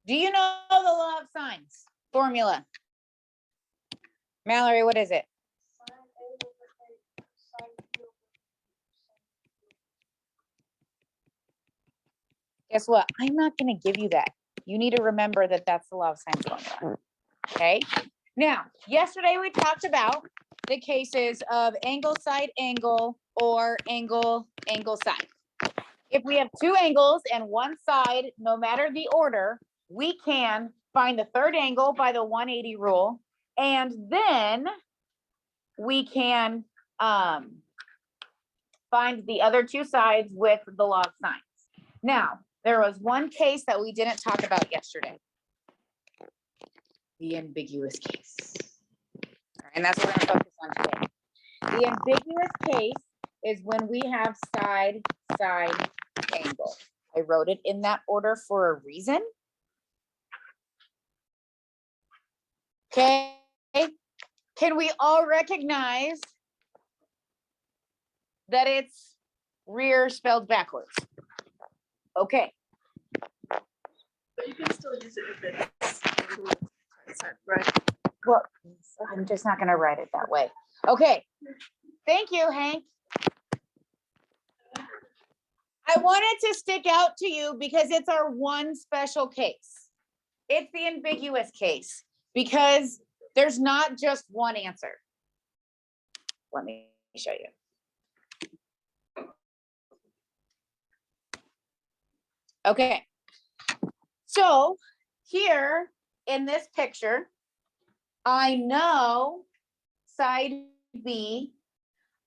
Do you know the law of sines formula? Mallory, what is it? Guess what? I'm not going to give you that. You need to remember that that's the law of sines formula. Okay. Now, yesterday we talked about the cases of angle, side, angle, or angle, angle, side. If we have two angles and one side, no matter the order, we can find the third angle by the 180 rule, and then we can find the other two sides with the law of sines. Now, there was one case that we didn't talk about yesterday. The ambiguous case. And that's what we're going to focus on today. The ambiguous case is when we have side, side, angle. I wrote it in that order for a reason. Okay. Can we all recognize that it's rear spelled backwards? Okay. But you can still use it if it's right. Well, I'm just not going to write it that way. Okay. Thank you, Hank. I wanted to stick out to you because it's our one special case. It's the ambiguous case because there's not just one answer. Let me show you. Okay. So here in this picture, I know side B,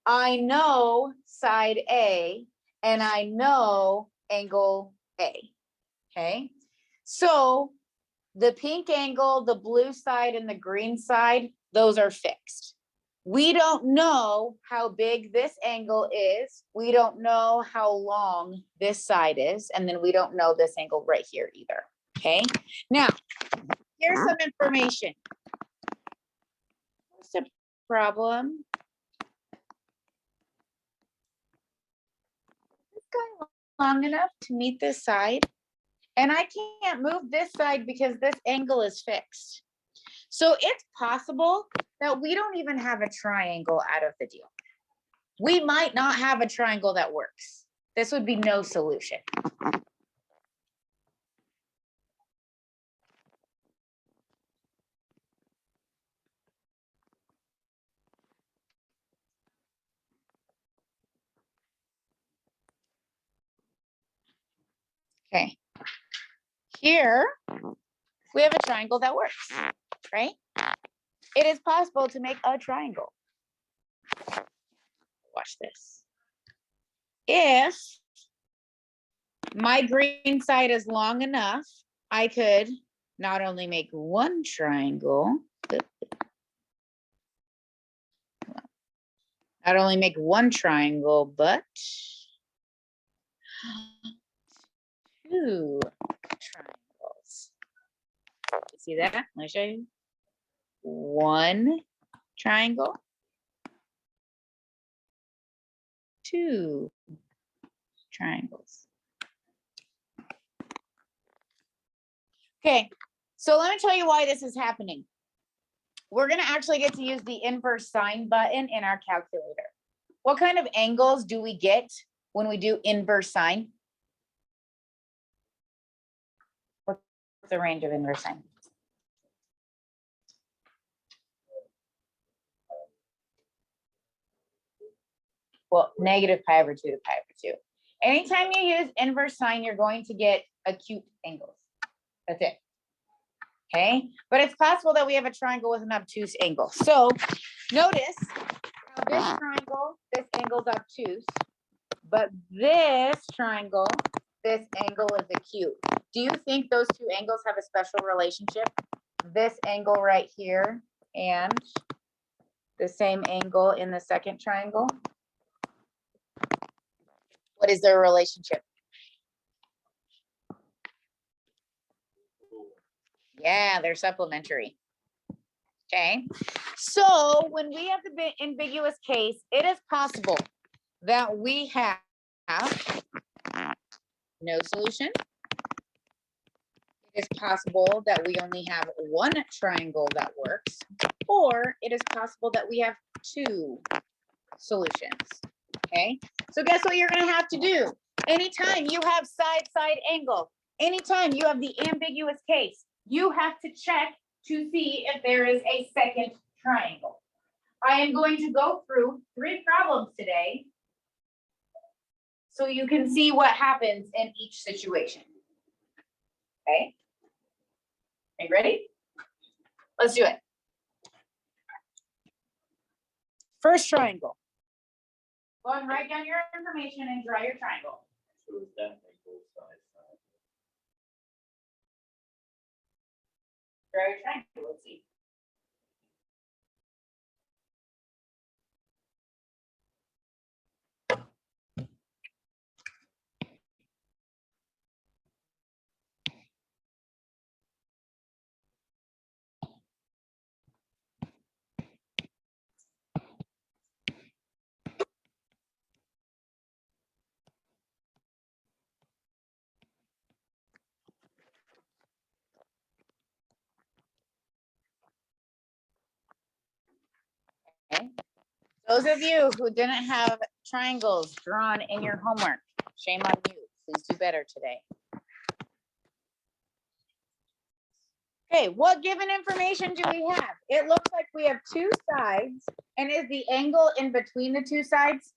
I know side A, and I know angle A, okay? So the pink angle, the blue side, and the green side, those are fixed. We don't know how big this angle is. We don't know how long this side is, and then we don't know this angle right here either, okay? Now, here's some information. What's the problem? This guy long enough to meet this side, and I can't move this side because this angle is fixed. So it's possible that we don't even have a triangle out of the deal. We might not have a triangle that works. This would be no solution. Okay. Here, we have a triangle that works, right? It is possible to make a triangle. Watch this. If my green side is long enough, I could not only make one triangle, not only make one triangle, but two triangles. You see that? Let me show you. One triangle, two triangles. Okay, so let me tell you why this is happening. We're going to actually get to use the inverse sine button in our calculator. What kind of angles do we get when we do inverse sine? What's the range of inverse sine? Well, negative pi over 2 to pi over 2. Anytime you use inverse sine, you're going to get acute angles. That's it. Okay, but it's possible that we have a triangle with an obtuse angle. So notice how this triangle, this angle is obtuse, but this triangle, this angle is acute. Do you think those two angles have a special relationship? This angle right here and the same angle in the second triangle? What is their relationship? Yeah, they're supplementary. Okay, so when we have the ambiguous case, it is possible that we have no solution. It It's possible that we only have one triangle that works, or it is possible that we have two solutions. Okay, so guess what you're gonna have to do? Anytime you have side angle, anytime you have the ambiguous case, you have to check to see if there is a second triangle. I am going to go through 3 problems today so you can see what happens in each situation. Okay, are you ready? Let's do it. First triangle. Go ahead and write down your information and draw your triangle. So is that like both sides? Draw your triangle, let's see. Okay. Those of you who didn't have triangles drawn in your homework, shame on you. Please do better today. Okay, what given information do we have? It looks like we have 2 sides. And is the angle in between the 2 sides?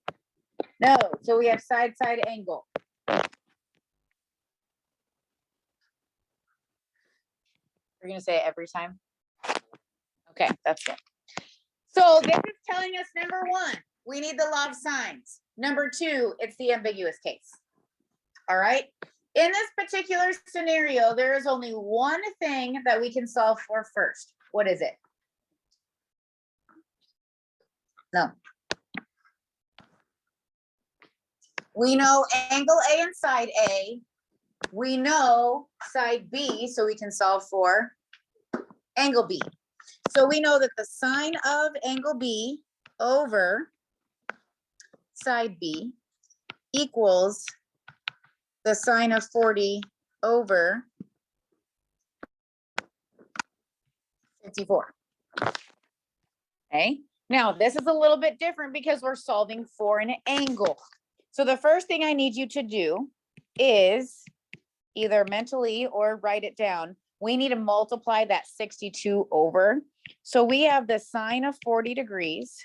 No, so we have side angle. We're gonna say it every time. Okay, that's it. So this is telling us, number 1, we need the law of sines. Number 2, it's the ambiguous case. All right. In this particular scenario, there is only one thing that we can solve for first. What is it? No. We know angle A and side A. We know side B, so we can solve for angle B. So we know that the sine of angle B over side B equals the sine of 40 over 54. Okay, now this is a little bit different because we're solving for an angle. So the first thing I need you to do is either mentally or write it down. We need to multiply that 62 over. So we have the sine of 40 degrees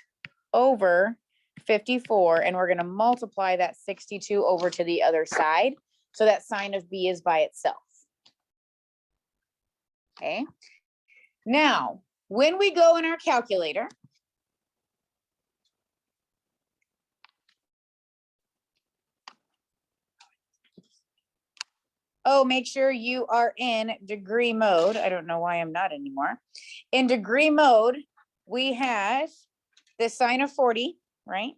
over 54, and we're going to multiply that 62 over to the other side. So that sine of B is by itself. Okay. Now, when we go in our calculator, oh, make sure you are in degree mode. I don't know why I'm not anymore. In degree mode, we have the sine of 40, right?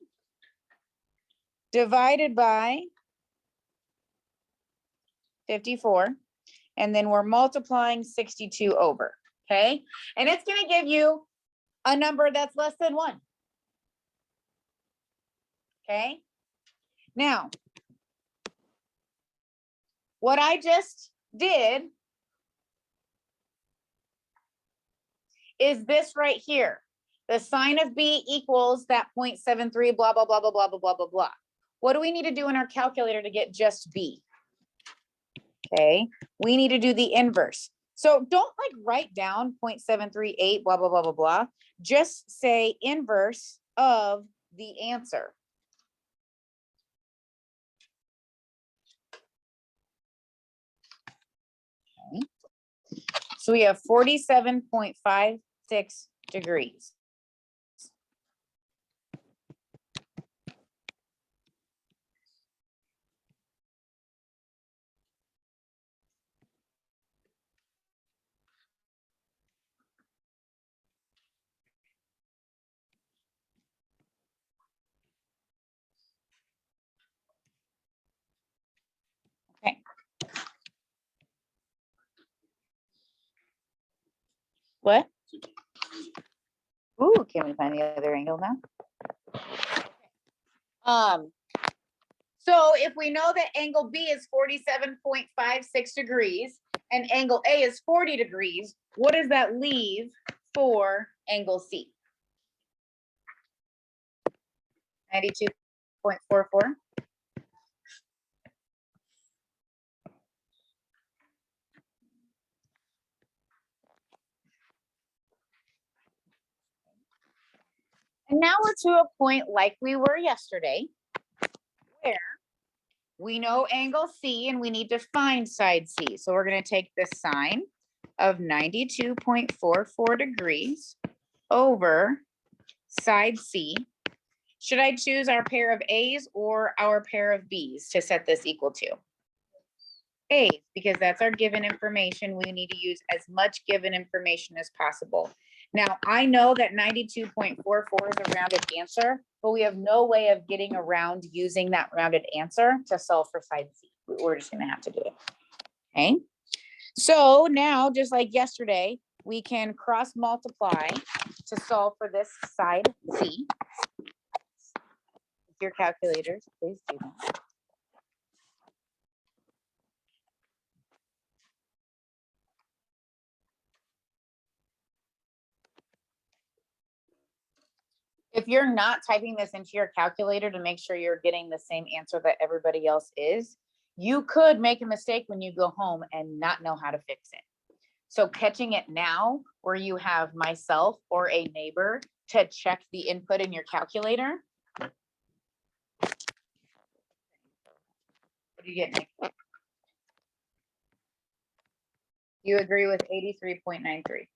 Divided by 54. And then we're multiplying 62 over, okay? And it's gonna give you a number that's less than 1. Okay? Now, what I just did is this right here. The sine of B equals that 0.73, blah, blah, blah, blah, blah, blah, blah, blah, blah. What do we need to do in our calculator to get just B? Okay, we need to do the inverse. So don't like write down 0.738, blah, blah, blah, blah, blah. Just say inverse of the answer. Okay. So we have 47.56 degrees. Okay. What? Ooh, can we find the other angle now? So if we know that angle B is 47.56 degrees, and angle A is 40 degrees, what does that leave for angle C? 92.44. And now we're to a point like we were yesterday, where we know angle C and we need to find side C. So we're going to take the sine of 92.44 degrees over side C. Should I choose our pair of A's or our pair of B's to set this equal to? A's, because that's our given information. We need to use as much given information as possible. Now, I know that 92.44 is a rounded answer, but we have no way of getting around using that rounded answer to solve for side C. We're just gonna have to do it, okay? So now, just like yesterday, we can cross multiply to solve for this side C. Your calculators, please do that. If you're not typing this into your calculator to make sure you're getting the same answer that everybody else is, you could make a mistake when you go home and not know how to fix it. So catching it now, where you have myself or a neighbor to check the input in your calculator. What do you get, Nick? You agree with 83.93.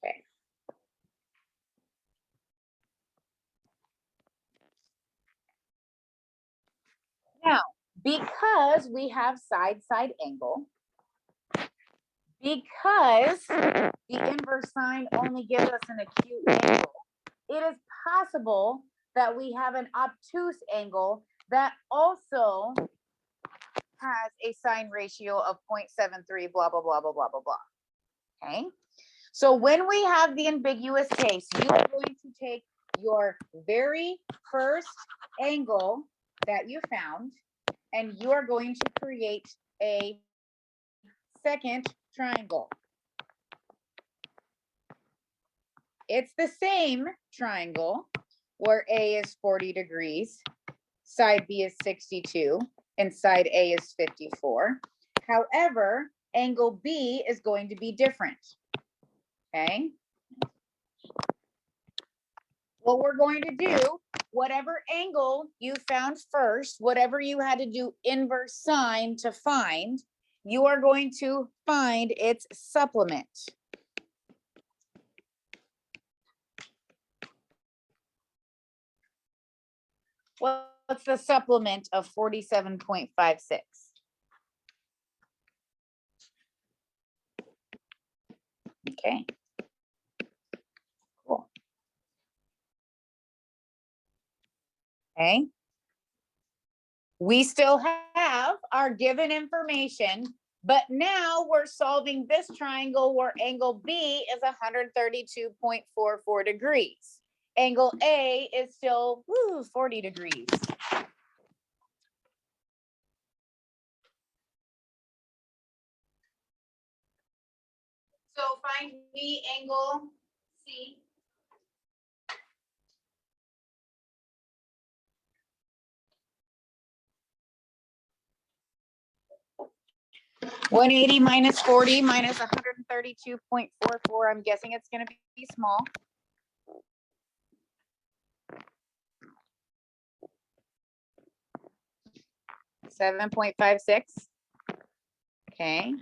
Okay. Now, because we have side-side angle, because the inverse sine only gives us an acute angle, it is possible that we have an obtuse angle that also has a sine ratio of 0.73, blah, blah, blah, blah, blah, blah, blah. Okay. So when we have the ambiguous case, you are going to take your very first angle that you found, and you are going to create a second triangle. It's the same triangle where A is 40 degrees, side B is 62, and side A is 54. However, angle B is going to be different. Okay. What we're going to do, whatever angle you found first, whatever you had to do inverse sine to find, you are going to find its supplement. What's the supplement of 47.56? Okay. Cool. Okay. We still have our given information, but now we're solving this triangle where angle B is 132.44 degrees. Angle A is still 40 degrees. So find B angle C. 180 minus 40 minus 132.44. I'm guessing it's going to be small. $7.56. Okay.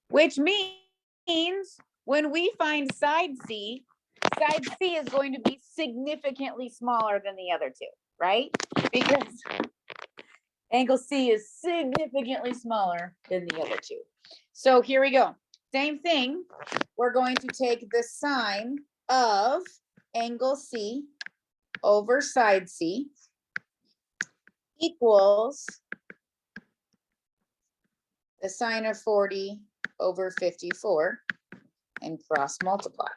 Which means when we find side C is going to be significantly smaller than the other two, right? Because angle C is significantly smaller than the other two. So here we go. Same thing. We're going to take the sine of angle C over side C equals the sine of 40 over 54 and cross multiply.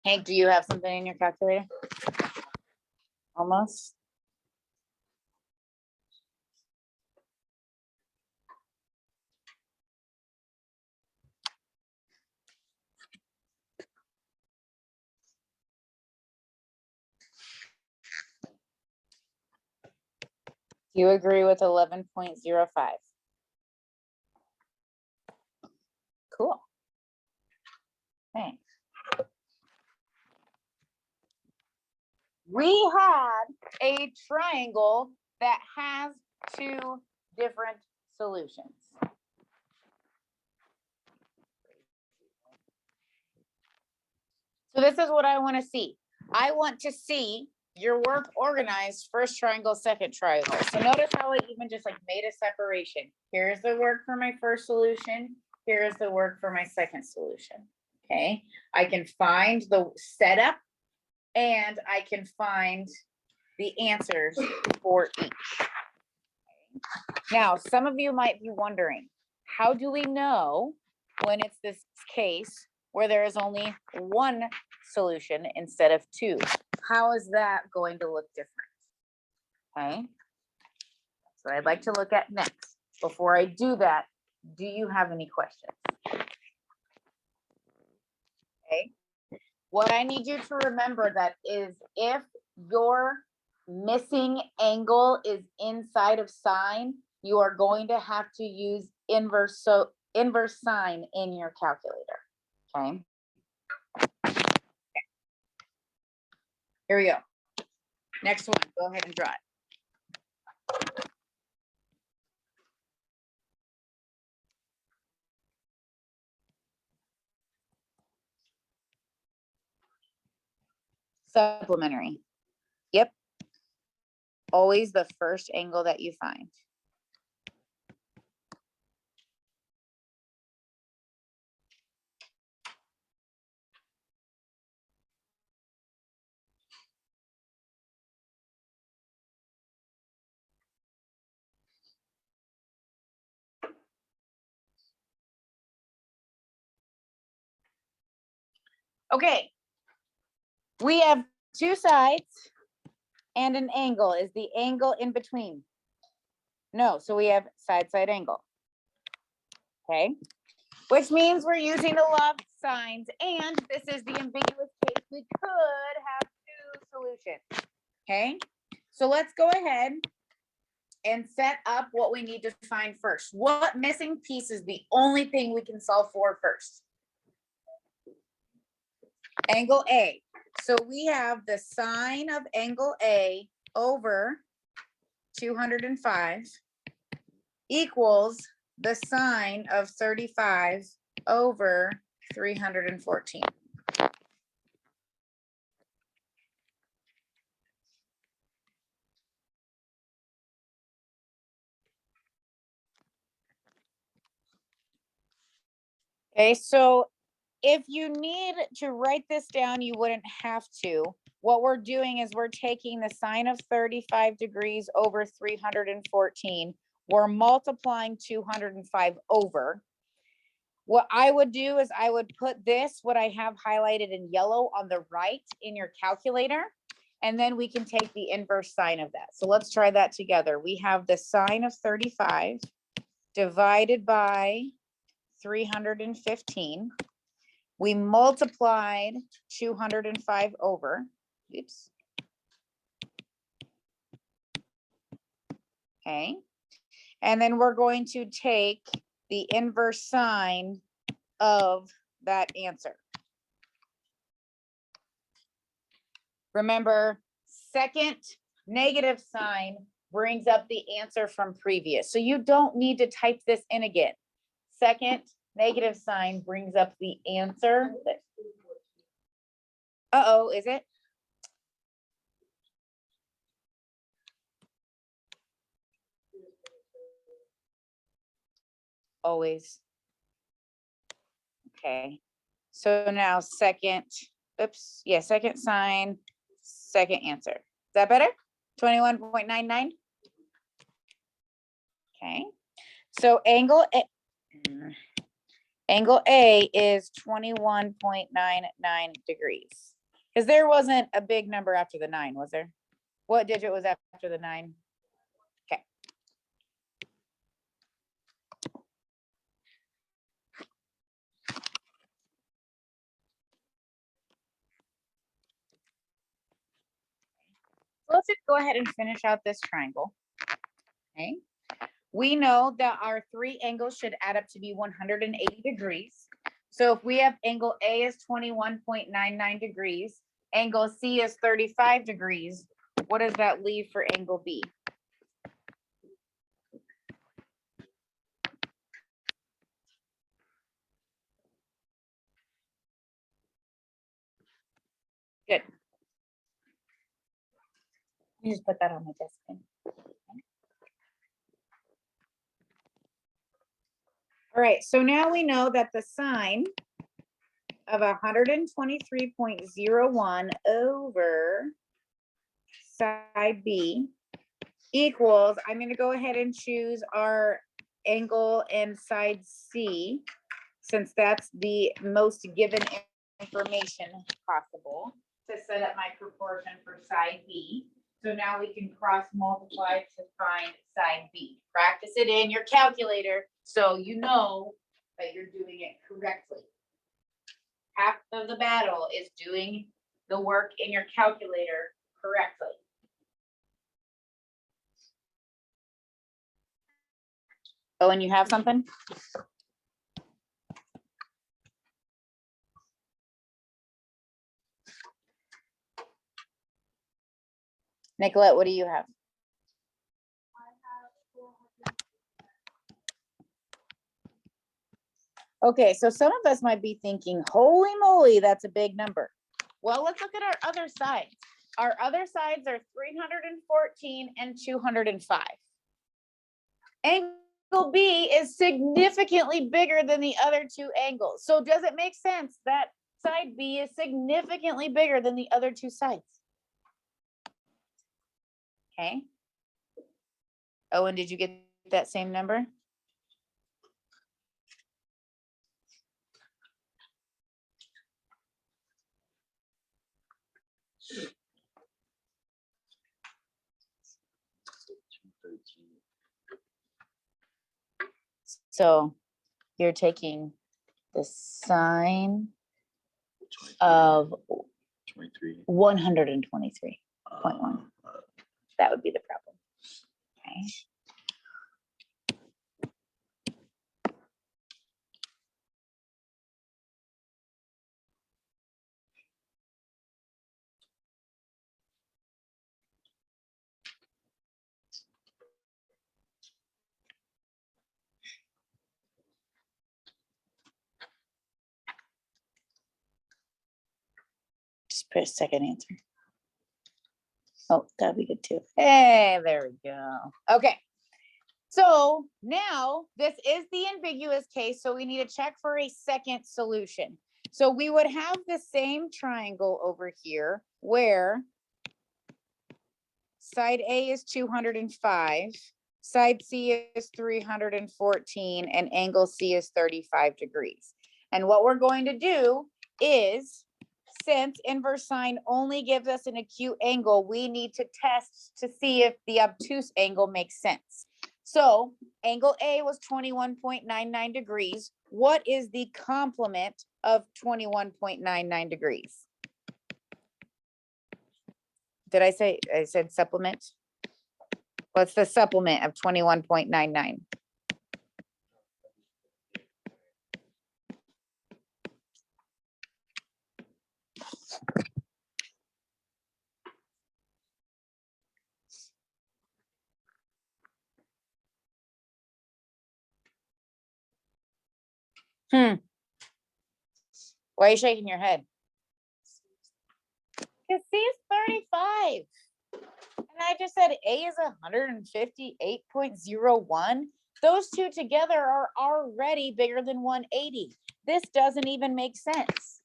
Hank, do you have something in your calculator? Almost. Do you agree with 11.05? Cool. Thanks. We had a triangle that has two different solutions. So this is what I want to see. I want to see your work organized, first triangle, second triangle. So notice how I even just like made a separation. Here's the work for my first solution. Here's the work for my second solution. Okay, I can find the setup and I can find the answers for each. Now, some of you might be wondering, how do we know when it's this case where there is only one solution instead of two? How is that going to look different? Okay, that's what I'd like to look at next. Before I do that, do you have any questions? Okay, what I need you to remember that is if your missing angle is inside of sine, you are going to have to use inverse sine in your calculator. Okay. Here we go. Next one, go ahead and draw it. Supplementary. Yep. Always the first angle that you find. Okay. We have two sides and an angle. Is the angle in between? No, so we have side angle. Okay, which means we're using the law of sines, and this is the ambiguous case. We could have two solutions. Okay, so let's go ahead and set up what we need to find first. What missing piece is the only thing we can solve for first? Angle A. So we have the sine of angle A over 205 equals the sine of 35 over 314. Okay, so if you need to write this down, you wouldn't have to. What we're doing is we're taking the sine of 35 degrees over 314. We're multiplying 205 over. What I would do is I would put this, what I have highlighted in yellow on the right in your calculator, and then we can take the inverse sine of that. So let's try that together. We have the sine of 35 divided by 315. We multiplied 205 over. Oops. Okay. And then we're going to take the inverse sine of that answer. Remember, second negative sign brings up the answer from previous. So you don't need to type this in again. Second negative sign brings up the answer. Uh-oh, is it? Always. Okay. So now second, oops, yeah, second sign, second answer. Is that better? 21.99. Okay. So angle A is 21.99 degrees. Because there wasn't a big number after the 9, was there? What digit was after the 9? Okay. So let's just go ahead and finish out this triangle. Okay. We know that our 3 angles should add up to be 180 degrees. So if we have angle A is 21.99 degrees, angle C is 35 degrees, what does that leave for angle B? Good. You just put that on my desk. Then. All right, so now we know that the sine of 123.01 over side B equals, I'm going to go ahead and choose our angle in side C, since that's the most given information possible to set up my proportion for side B. So now we can cross multiply to find side B. Practice it in your calculator so you know that you're doing it correctly. Half of the battle is doing the work in your calculator correctly. Oh, and you have something? Nicolette, what do you have? Okay, so some of us might be thinking, holy moly, that's a big number. Well, let's look at our other sides. Our other sides are 314 and 205. Angle B is significantly bigger than the other 2 angles. So does it make sense that side B is significantly bigger than the other 2 sides? Okay. Owen, did you get that same number? So you're taking the sine of 123.1. That would be the problem. Okay. Just put a second answer. Oh, that'd be good too. Hey, there we go. Okay. So now this is the ambiguous case. So we need to check for a second solution. So we would have the same triangle over here where side A is 205, side C is 314, and angle C is 35 degrees. And what we're going to do is, since inverse sine only gives us an acute angle, we need to test to see if the obtuse angle makes sense. So angle A was 21.99 degrees. What is the complement of 21.99 degrees? Did I said supplement? What's the supplement of 21.99? Why are you shaking your head? Because C is 35. And I just said A is 158.01. Those two together are already bigger than 180. This doesn't even make sense.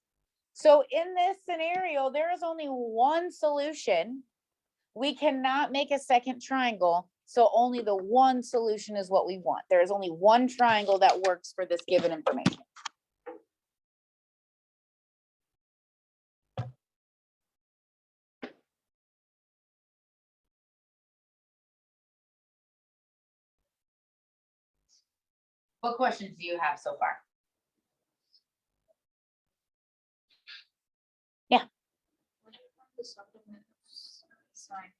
So in this scenario, there is only one solution. We cannot make a second triangle. So only the one solution is what we want. There is only one triangle that works for this given information. What questions do you have so far? The supplement sine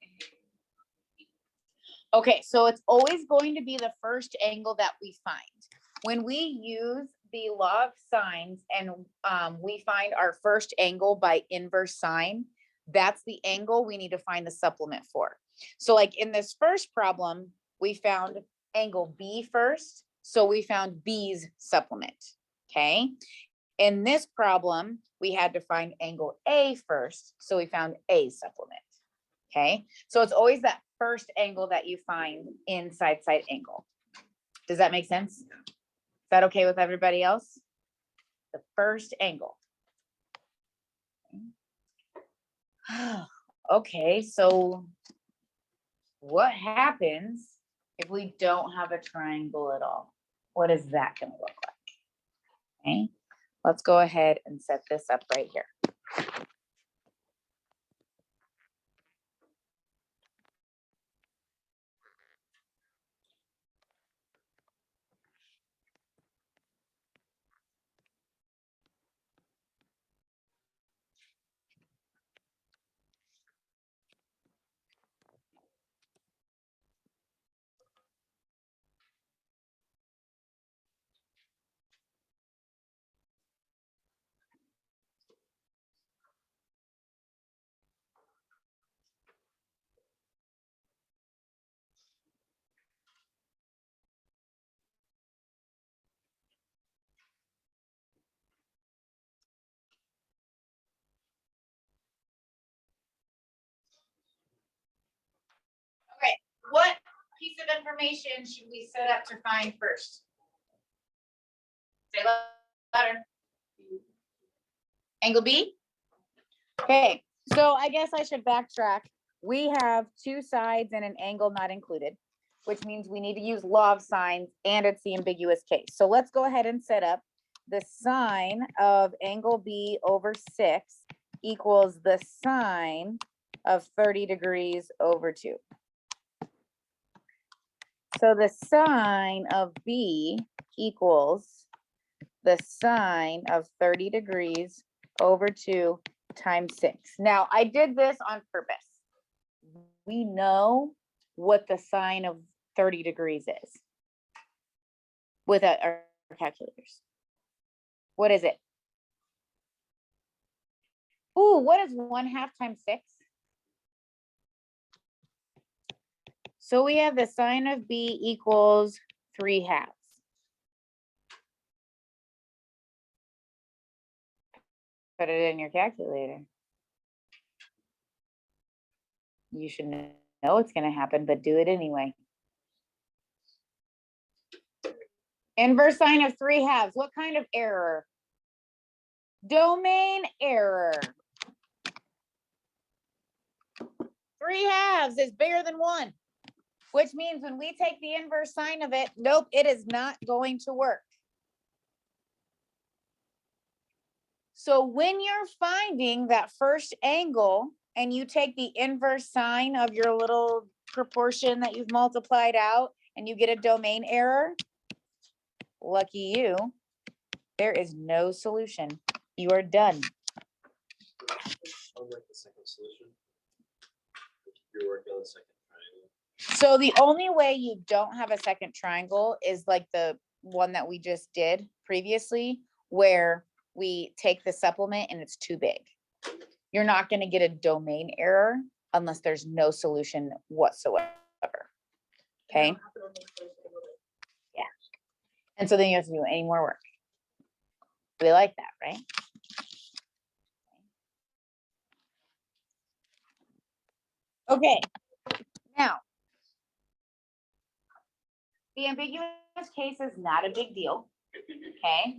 Okay, so it's always going to be the first angle that we find. When we use the law of sines and we find our first angle by inverse sine, that's the angle we need to find the supplement for. So like in this first problem, we found angle B first, so we found B's supplement, okay? In this problem, we had to find angle A first, so we found A supplement, okay? So it's always that first angle that you find in side angle. Does that make sense? Is that okay with everybody else? The first angle. Okay, so what happens if we don't have a triangle at all? What is that gonna look like? Okay, let's go ahead and set this up right here. Okay, what piece of information should we set up to find first? Say louder. Angle B? Okay, so I guess I should backtrack. We have two sides and an angle not included, which means we need to use law of sines and it's the ambiguous case. So let's go ahead and set up the sine of angle B over 6 equals the sine of 30 degrees over 2. So the sine of B equals the sine of 30 degrees over 2 times 6. Now, I did this on purpose. We know what the sine of 30 degrees is with our calculators. What is it? Ooh, what is 1/2 times 6? So we have the sine of B equals 3/2. Put it in your calculator. You should know it's going to happen, but do it anyway. Inverse sine of 3/2. What kind of error? Domain error. 3/2 is bigger than 1, which means when we take the inverse sine of it, nope, it is not going to work. So when you're finding that first angle and you take the inverse sine of your little proportion that you've multiplied out and you get a domain error, lucky you, there is no solution. You are done. I would like the second solution. You're working on the second triangle. So the only way you don't have a second triangle is like the one that we just did previously, where we take the supplement and it's too big. You're not going to get a domain error unless there's no solution whatsoever. Okay. Yeah. And so then you have to do any more work. We like that, right? Okay. Now, the ambiguous case is not a big deal. Okay.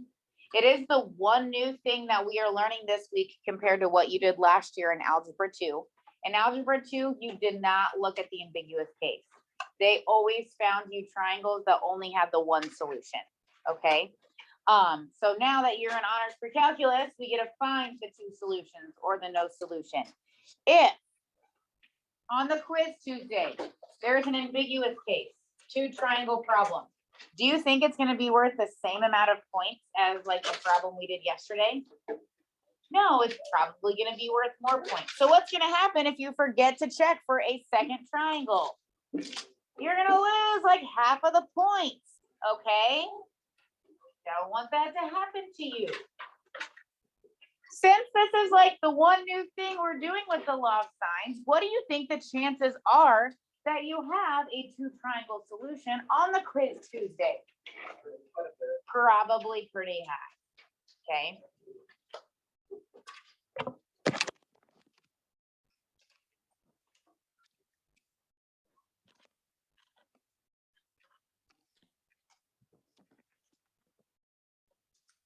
It is the one new thing that we are learning this week compared to what you did last year in Algebra 2. In Algebra 2, you did not look at the ambiguous case. They always found you triangles that only had the one solution, okay? So now that you're in honors pre-calculus, we get to find the two solutions or the no solution. If on the quiz Tuesday, there's an ambiguous case, 2 triangle problem, Do you think it's gonna be worth the same amount of points as like the problem we did yesterday? No, it's probably gonna be worth more points. So what's gonna happen if you forget to check for a second triangle? You're gonna lose like half of the points, okay? Don't want that to happen to you. Since this is like the one new thing we're doing with the law of sines, what do you think the chances are that you have a two triangle solution on the quiz Tuesday? Probably pretty high, okay?